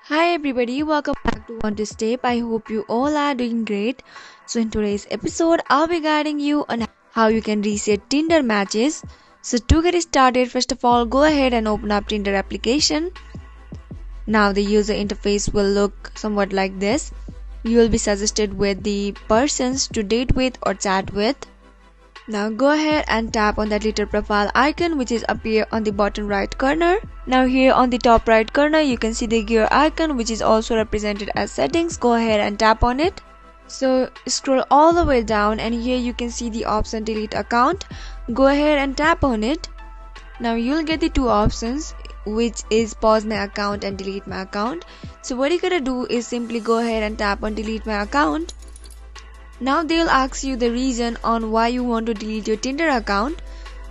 Hi everybody, welcome back to One to Step. I hope you all are doing great. So in today's episode, I'll be guiding you on how you can reset Tinder matches. So to get started, first of all, go ahead and open up Tinder application. Now the user interface will look somewhat like this. You will be suggested with the persons to date with or chat with. Now go ahead and tap on that little profile icon which is appear on the bottom right corner. Now here on the top right corner you can see the gear icon which is also represented as settings. Go ahead and tap on it. So scroll all the way down and here you can see the option delete account. Go ahead and tap on it. Now you'll get the two options which is pause my account and delete my account. So what you gotta do is simply go ahead and tap on delete my account. Now they'll ask you the reason on why you want to delete your Tinder account.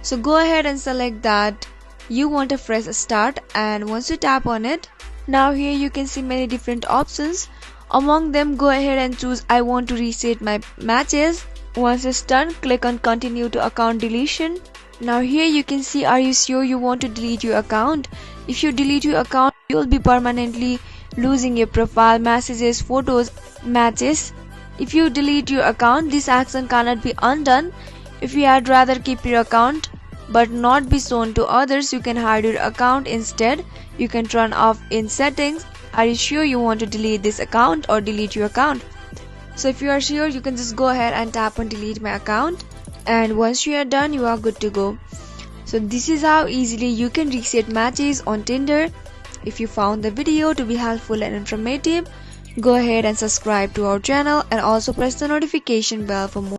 So go ahead and select that you want a fresh start, and once you tap on it, now here you can see many different options. Among them, go ahead and choose I want to reset my matches. Once it's done, click on continue to account deletion. Now here you can see are you sure you want to delete your account. If you delete your account, you'll be permanently losing your profile, messages, photos, matches. If you delete your account, this action cannot be undone. If you had rather keep your account but not be shown to others, you can hide your account instead. You can turn off in settings. Are you sure you want to delete this account or delete your account? So if you are sure, you can just go ahead and tap on delete my account, and once you are done, you are good to go. So this is how easily you can reset matches on Tinder. If you found the video to be helpful and informative, go ahead and subscribe to our channel and also press the notification bell for more.